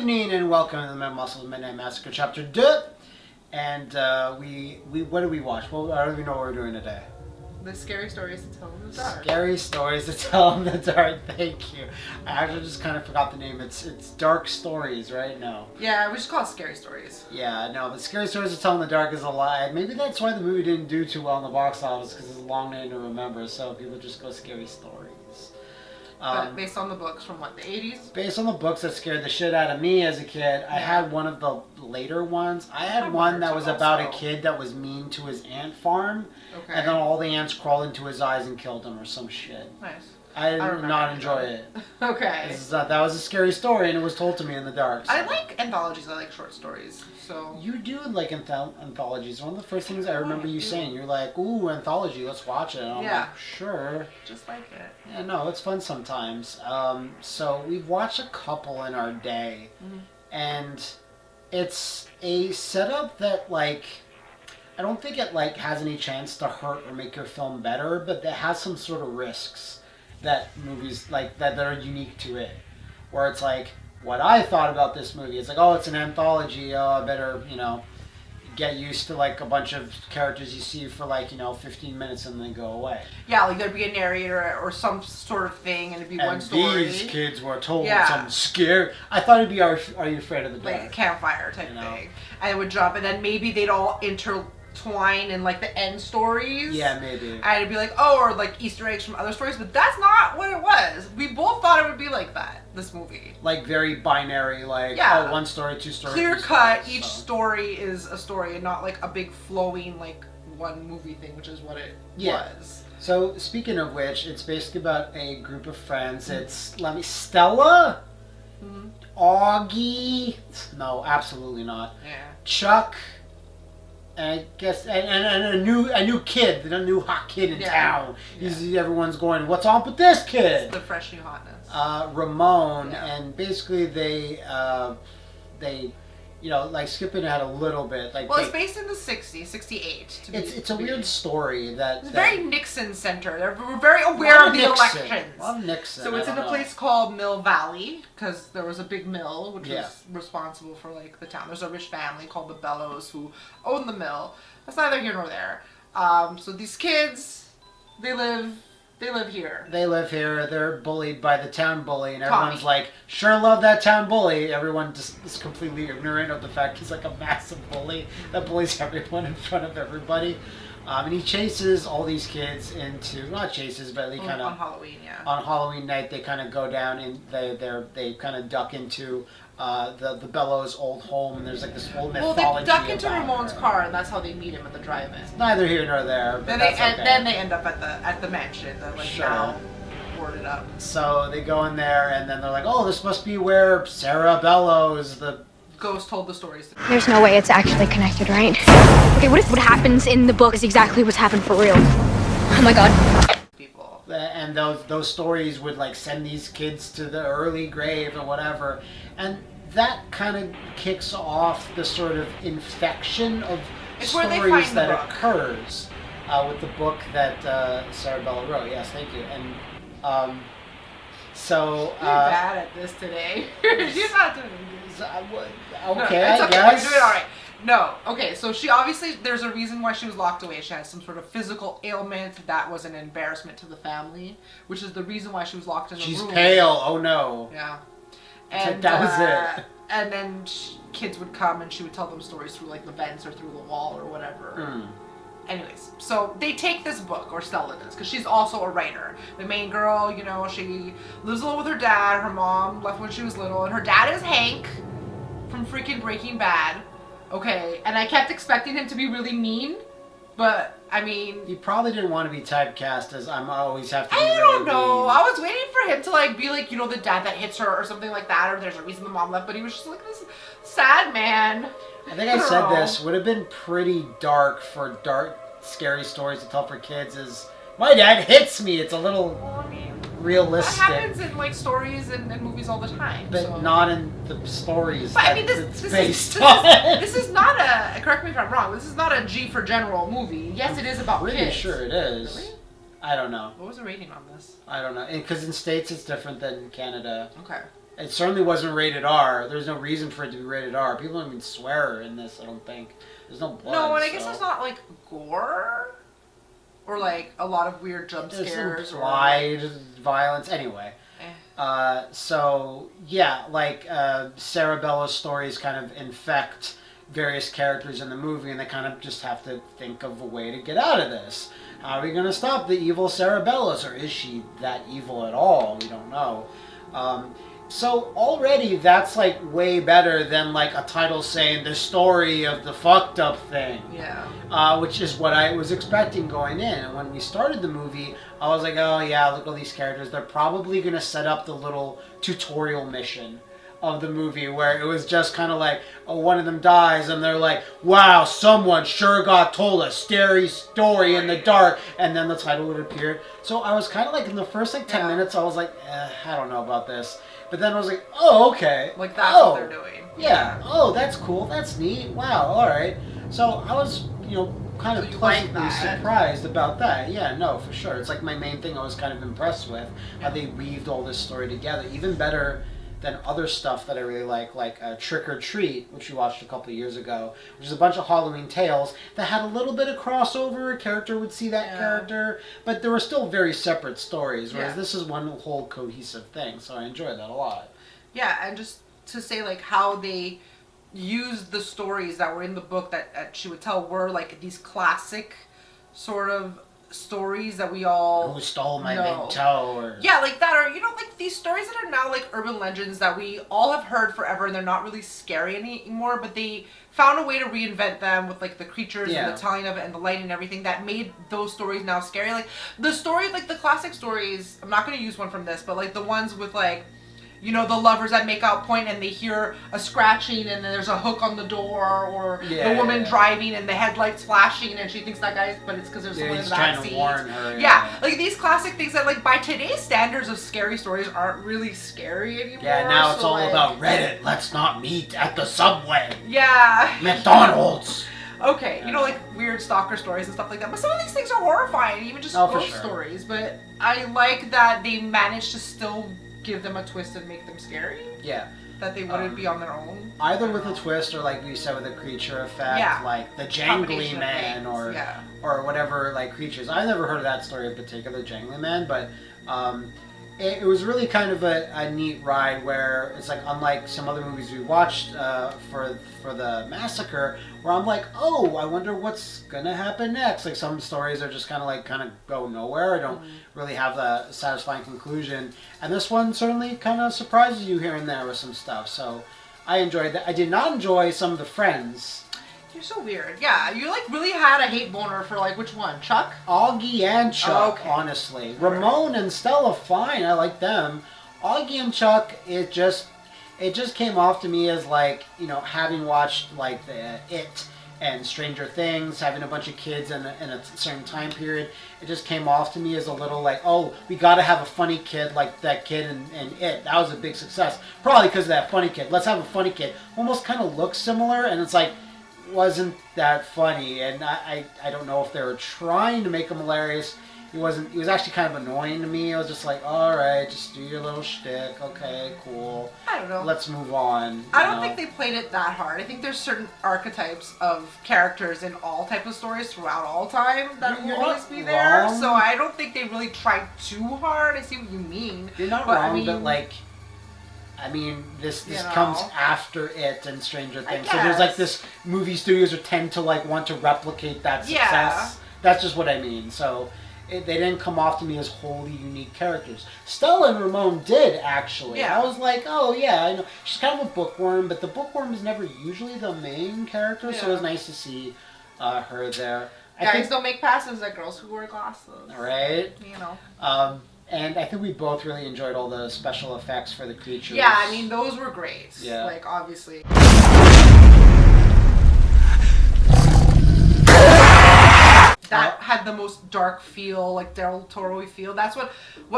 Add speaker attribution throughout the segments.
Speaker 1: evening and welcome to the McMuscles Midnight Massacre Chapter 2. And we what did we watch? Well, I don't even know what we're doing today.
Speaker 2: The scary stories to tell in the dark.
Speaker 1: Scary stories to tell in the dark. Thank you. I actually just kind of forgot the name. It's Dark Stories, right? No.
Speaker 2: Yeah, we just call it Scary Stories.
Speaker 1: Yeah, no, but Scary Stories to Tell in the Dark is a lie. Maybe that's why the movie didn't do too well in the box office, because it's a long name to remember, so people just go Scary Stories.
Speaker 2: But based on the books from what, the 80s?
Speaker 1: Based on the books that scared the shit out of me as a kid. I had one of the later ones. I had one that was about a kid that was mean to his ant farm.
Speaker 2: Okay.
Speaker 1: And then all the ants crawled into his eyes and killed him or some shit.
Speaker 2: Nice.
Speaker 1: I did not enjoy it.
Speaker 2: Okay.
Speaker 1: That was a scary story, and it was told to me in the dark. So.
Speaker 2: I like anthologies. I like short stories. So
Speaker 1: you do like anthologies. One of the first things I remember you saying, you're like, "Ooh, anthology, let's watch it." And I'm like, "Sure."
Speaker 2: Just like it.
Speaker 1: Yeah, no, it's fun sometimes. So we've watched a couple in our day, and it's a setup that like. I don't think it like has any chance to hurt or make your film better, but it has some sort of risks that movies like that are unique to it. Where it's like what I thought about this movie. It's like, oh, it's an anthology. Oh, I better get used to like a bunch of characters you see for like 15 minutes and then go away.
Speaker 2: Yeah, like there'd be a narrator or some sort of thing, and it'd be one story.
Speaker 1: These kids were told something scary. I thought it'd be Are You Afraid of the Dark?
Speaker 2: Like a campfire type thing, and it would jump, and then maybe they'd all intertwine in like the end stories.
Speaker 1: Yeah, maybe.
Speaker 2: And it'd be like, oh, or like Easter eggs from other stories, but that's not what it was. We both thought it would be like that, this movie.
Speaker 1: Like very binary, like oh, one story, two stories.
Speaker 2: Clear cut, each story is a story and not like a big flowing like one movie thing, which is what it was.
Speaker 1: So speaking of which, it's basically about a group of friends. It's Stella? Augie? No, absolutely not.
Speaker 2: Yeah.
Speaker 1: Chuck. And I guess and a new kid, a new hot kid in town. Everyone's going, what's up with this kid?
Speaker 2: It's the fresh new hotness.
Speaker 1: Ramon, and basically they like skipping ahead a little bit. Like,
Speaker 2: well, it's based in the 60s, 68.
Speaker 1: It's a weird story
Speaker 2: it's very Nixon centered. We're very aware of the elections.
Speaker 1: A lot of Nixon.
Speaker 2: So it's in a place called Mill Valley because there was a big mill which was responsible for like the town. There's a rich family called the Bellows who own the mill. That's neither here nor there. So these kids, they live here. They live here.
Speaker 1: They're bullied by the town bully, and everyone's like, sure love that town bully. Everyone just is completely ignorant of the fact he's like a massive bully that bullies everyone in front of everybody. And he chases all these kids into, not chases, but they kind of...
Speaker 2: On Halloween,
Speaker 1: On Halloween night, they kind of go down and they kind of duck into the Bellows' old home, and there's like this whole mythology.
Speaker 2: Well, they duck into Ramon's car, and that's how they meet him at the drive-in. It's
Speaker 1: neither here nor there. But
Speaker 2: then they end up at the mansion that like now boarded up.
Speaker 1: So they go in there, and then they're like, "Oh, this must be where Sarah Bellows, the
Speaker 2: ghost, told the stories."
Speaker 3: There's no way it's actually connected, right? Okay, what if what happens in the book is exactly what's happened for real? Oh my god.
Speaker 1: And those stories would like send these kids to the early grave or whatever, and that kind of kicks off the sort of infection of stories that occurs with the book that Sarah Bellows wrote. Yes, thank you. And
Speaker 2: you're bad at this today. You're not doing it.
Speaker 1: Okay, I guess.
Speaker 2: You're doing all right. No. Okay, so she obviously, there's a reason why she was locked away. She had some sort of physical ailment that was an embarrassment to the family, which is the reason why she was locked in the room.
Speaker 1: She's pale. Oh, no.
Speaker 2: Yeah. And
Speaker 1: that was it.
Speaker 2: And then kids would come and she would tell them stories through like the vents or through the wall or whatever. Anyways, so they take this book, or Stella does, because she's also a writer. The main girl, she lives alone with her dad. Her mom left when she was little, and her dad is Hank from freaking Breaking Bad. Okay, and I kept expecting him to be really mean, but I mean...
Speaker 1: You probably didn't want to be typecast as I always have to be
Speaker 2: I don't know. Mean. I was waiting for him to like be like, the dad that hits her or something like that, or there's a reason the mom left, but he was just like this sad man.
Speaker 1: I think I said this would have been pretty dark for scary stories to tell for kids is, my dad hits me. It's a little realistic.
Speaker 2: That happens in like stories and movies all the time.
Speaker 1: But not in the stories
Speaker 2: this
Speaker 1: it's based on.
Speaker 2: This is not a, correct me if I'm wrong, this is not a G for General movie. Yes, it is about kids.
Speaker 1: Pretty sure it is.
Speaker 2: Really?
Speaker 1: I don't know.
Speaker 2: What was the rating on this?
Speaker 1: I don't know. Because in States it's different than Canada.
Speaker 2: Okay.
Speaker 1: It certainly wasn't rated R. There's no reason for it to be rated R. People don't even swear in this, I don't think. There's no blood.
Speaker 2: No, and I guess it's not like gore or like a lot of weird jump
Speaker 1: There's
Speaker 2: scares
Speaker 1: implied violence. Anyway. So, yeah, like Sarah Bellows' stories kind of infect various characters in the movie, and they kind of just have to think of a way to get out of this. How are we going to stop the evil Sarah Bellows? Or is she that evil at all? We don't know. So already that's like way better than like a title saying the story of the fucked up thing.
Speaker 2: Yeah.
Speaker 1: Which is what I was expecting going in. And when we started the movie, I was like, oh yeah, look at all these characters. They're probably going to set up the little tutorial mission of the movie where it was just kind of like, oh, one of them dies and they're like, wow, someone sure got told a scary story in the dark, and then the title would appear. So I was kind of like, in the first like 10 minutes, I was like, I don't know about this. But then I was like, oh, okay.
Speaker 2: Like that's what they're doing.
Speaker 1: Yeah. Oh, that's cool. That's neat. Wow. All right. So I was, kind of pleasantly surprised about that. Yeah, no, for sure. It's like my main thing I was kind of impressed with, how they weaved all this story together. Even better than other stuff that I really like Trick or Treat, which we watched a couple of years ago, which is a bunch of Halloween tales that had a little bit of crossover. A character would see that character, but there were still very separate stories, whereas this is one whole cohesive thing, so I enjoyed that a lot.
Speaker 2: Yeah, and just to say, like, how they used the stories that were in the book that she would tell were, like, these classic sort of stories that we all
Speaker 1: Who stole my
Speaker 2: know.
Speaker 1: big toe? Or...
Speaker 2: Yeah, like that, or like these stories that are now like urban legends that we all have heard forever, and they're not really scary anymore, but they found a way to reinvent them with like the creatures and the telling of it and the light and everything that made those stories now scary. Like the story, like the classic stories, I'm not going to use one from this, but like the ones with like, the lovers at make-out point and they hear a scratching and then there's a hook on the door, or the woman driving and the headlights flashing and she thinks that guy's, but it's because there's someone in the back seat.
Speaker 1: Warn her,
Speaker 2: like these classic things that like by today's standards of scary stories aren't really scary anymore.
Speaker 1: Yeah, now it's all about Reddit. Let's not meet at the subway.
Speaker 2: Yeah.
Speaker 1: McDonald's.
Speaker 2: Okay, like weird stalker stories and stuff like that. But some of these things are horrifying, even just ghost stories. But I like that they managed to still give them a twist and make them scary.
Speaker 1: Yeah.
Speaker 2: That they wouldn't be on their own.
Speaker 1: Either with a twist or like we said with a creature effect, like the Jangly Man or whatever like creatures. I never heard of that story in particular, Jangly Man, but it was really kind of a neat ride where it's like unlike some other movies we watched for the Massacre, where I'm like, oh, I wonder what's gonna happen next. Like some stories are just kind of go nowhere. I don't really have a satisfying conclusion, and this one certainly kind of surprises you here and there with some stuff. So I enjoyed that. I did not enjoy some of the friends.
Speaker 2: You're so weird. Yeah, you like really had a hate boner for like which one? Chuck?
Speaker 1: Augie and Chuck, honestly. Ramon and Stella, fine. I like them. Augie and Chuck, it just came off to me as like, having watched like the It and Stranger Things, having a bunch of kids in a certain time period, it just came off to me as a little like, oh, we got to have a funny kid like that kid in It. That was a big success. Probably because of that funny kid. Let's have a funny kid. Almost kind of looks similar, and it's like, wasn't that funny, and I don't know if they were trying to make him hilarious. He was actually kind of annoying to me. I was just like, alright, just do your little shtick, okay, cool.
Speaker 2: I don't know.
Speaker 1: Let's move on.
Speaker 2: I don't think they played it that hard. I think there's certain archetypes of characters in all type of stories throughout all time that will always be there. So I don't think they really tried too hard. I see what you mean.
Speaker 1: You're not wrong, but like, this comes after It and Stranger Things. So there's like this movie studios tend to like want to replicate that success. Yeah. That's just what I mean. So they didn't come off to me as wholly unique characters. Stella and Ramon did, actually. Yeah. I was like, oh yeah, I know. She's kind of a bookworm, but the bookworm is never usually the main character, so it was nice to see her there.
Speaker 2: Guys don't make passes at girls who wear glasses.
Speaker 1: Right? And I think we both really enjoyed all the special effects for the creatures.
Speaker 2: Yeah, those were great. Yeah. Like, obviously. That had the most dark feel, like Del Toro-y feel. That's what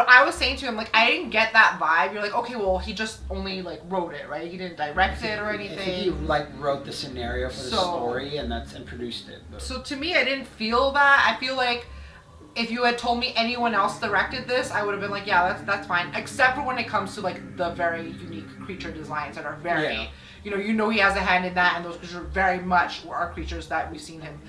Speaker 2: I was saying to him. Like, I didn't get that vibe. You're like, okay, well, he just only, like, wrote it, right? He didn't direct it or anything.
Speaker 1: I think he, like, wrote the scenario for the story and produced it. But.
Speaker 2: So, to me, I didn't feel that. I feel like if you had told me anyone else directed this, I would have been like, yeah, that's fine. Except for when it comes to like the very unique creature designs that are very, you know he has a hand in that, and those creatures very much are creatures that we've seen him,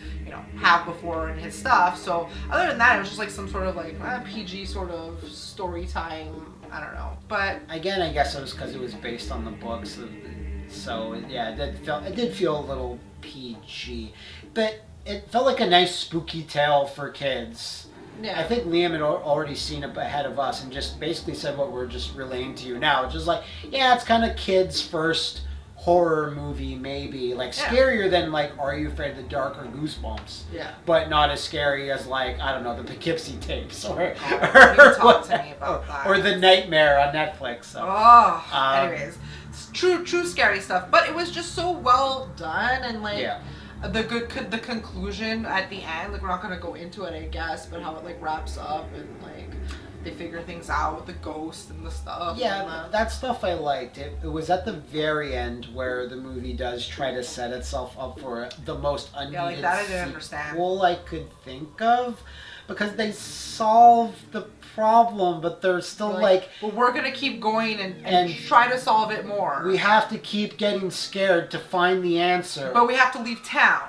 Speaker 2: have before in his stuff. So other than that, it was just like some sort of like PG sort of story time. I don't know, but
Speaker 1: again, I guess it was because it was based on the books, so yeah, it did feel a little PG, but it felt like a nice spooky tale for kids. Yeah. I think Liam had already seen it ahead of us and just basically said what we're just relaying to you now. It's just like, yeah, it's kind of kids' first horror movie, maybe. Like, scarier than, like, Are You Afraid of the Dark or Goosebumps.
Speaker 2: Yeah.
Speaker 1: But not as scary as, like, I don't know, the Poughkeepsie tapes. Or
Speaker 2: talk to me about that.
Speaker 1: Or The Nightmare on Netflix. So.
Speaker 2: Anyways. True scary stuff. But it was just so well done, and, like... Yeah. The conclusion at the end, like, we're not gonna go into it, I guess, but how it like wraps up and like they figure things out with the ghost and the stuff.
Speaker 1: Yeah, that stuff I liked. It was at the very end where the movie does try to set itself up for the most unneeded
Speaker 2: like that I didn't understand.
Speaker 1: sequel I could think of, because they solve the problem, but they're still like
Speaker 2: well, we're gonna keep going and try to solve it more.
Speaker 1: We have to keep getting scared to find the answer,
Speaker 2: but we have to leave town.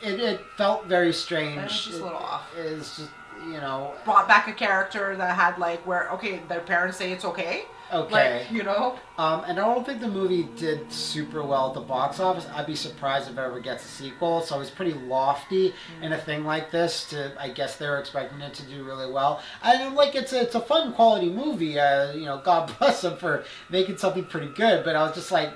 Speaker 1: It felt very strange.
Speaker 2: It's just a little off.
Speaker 1: It's just,
Speaker 2: brought back a character that had like where their parents say it's okay.
Speaker 1: Okay.
Speaker 2: Like,
Speaker 1: and I don't think the movie did super well at the box office. I'd be surprised if it ever gets a sequel. So it's pretty lofty in a thing like this. I guess they're expecting it to do really well. And like it's a fun quality movie. God bless them for making something pretty good. But I was just like,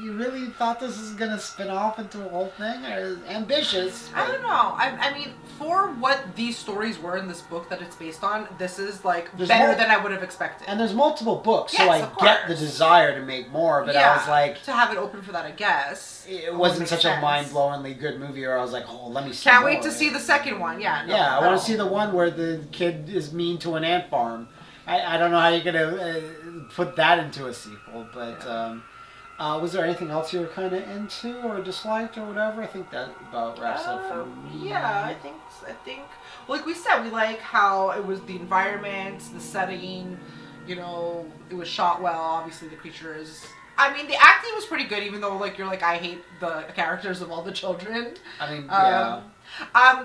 Speaker 1: you really thought this was gonna spin off into a whole thing? Ambitious.
Speaker 2: But... I don't know. I mean, for what these stories were in this book that it's based on, this is like better than I would have expected.
Speaker 1: And there's multiple books, so I get the desire to make more. But I was like,
Speaker 2: to have it open for that, I guess.
Speaker 1: It wasn't such a mind-blowingly good movie, or I was like, oh, let me see.
Speaker 2: Can't wait to see the second one. Yeah. No,
Speaker 1: I want to see the one where the kid is mean to an ant farm. I don't know how you're gonna put that into a sequel, but. Was there anything else you were kind of into or disliked or whatever? I think that about wraps up for me.
Speaker 2: Yeah, I think, like we said, we like how it was the environment, the setting, it was shot well. Obviously, the creatures. I mean, the acting was pretty good, even though, like, you're like, I hate the characters of all the children.
Speaker 1: I mean, yeah.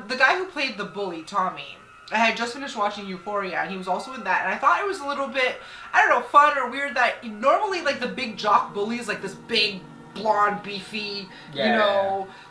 Speaker 2: The guy who played the bully, Tommy, I had just finished watching Euphoria, and he was also in that, and I thought it was a little bit, I don't know, fun or weird that normally, like, the big jock bully is, like, this big, blonde, beefy,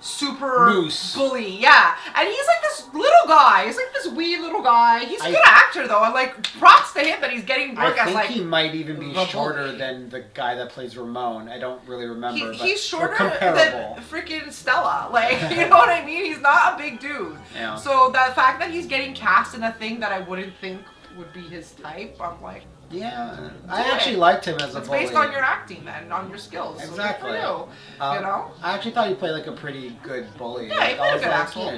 Speaker 2: super
Speaker 1: Moose.
Speaker 2: bully, and he's, like, this little guy, he's, like, this wee little guy, he's a good actor, though, and, like, props to him that he's getting work as, like,
Speaker 1: he might even be shorter than the guy that plays Ramon. I don't really remember, but
Speaker 2: he's shorter
Speaker 1: comparable.
Speaker 2: than freaking Stella, like, you know what I mean? He's not a big dude.
Speaker 1: Yeah.
Speaker 2: So the fact that he's getting cast in a thing that I wouldn't think would be his type, I'm like,
Speaker 1: yeah, I actually liked him as a bully.
Speaker 2: It's based on your acting, then, on your skills.
Speaker 1: Exactly.
Speaker 2: So I
Speaker 1: actually thought he played like a pretty good bully.
Speaker 2: Yeah, he played a good asshole.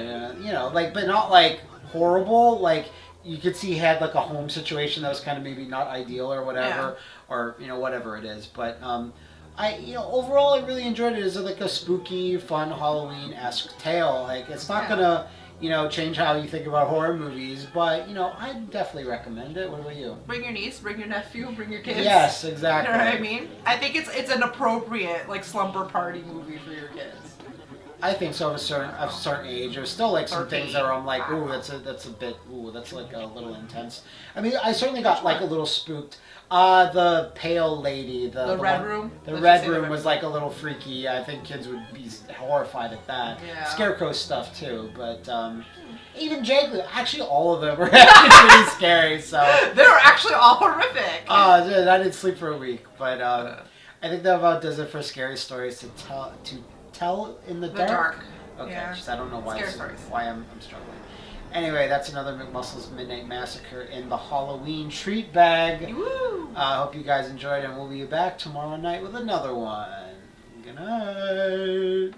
Speaker 1: But not like horrible. Like you could see he had like a home situation that was kind of maybe not ideal or whatever, or whatever it is. But overall I really enjoyed it. It's like a spooky, fun Halloween-esque tale. Like it's not gonna. Change how you think about horror movies, but, I definitely recommend it. What about you?
Speaker 2: Bring your niece, bring your nephew, bring your kids.
Speaker 1: Yes, exactly.
Speaker 2: You know what I mean? I think it's an appropriate, like, slumber party movie for your kids.
Speaker 1: I think so, of a certain age. There's still, like, some things that I'm like, ooh, that's like a little intense. I mean, I certainly got, like, a little spooked. The pale lady. The
Speaker 2: red room?
Speaker 1: The red room was, like, a little freaky. I think kids would be horrified at that.
Speaker 2: Yeah.
Speaker 1: Scarecrow stuff, too. But, even Jake, actually, all of them were actually pretty scary, so.
Speaker 2: They were actually all horrific.
Speaker 1: I didn't sleep for a week. But, I think that about does it for scary stories to tell in the dark. Okay,
Speaker 2: yeah.
Speaker 1: I don't know why I'm struggling. Anyway, that's another McMuscles Midnight Massacre in the Halloween treat bag. I hope you guys enjoyed, and we'll be back tomorrow night with another one. Good night.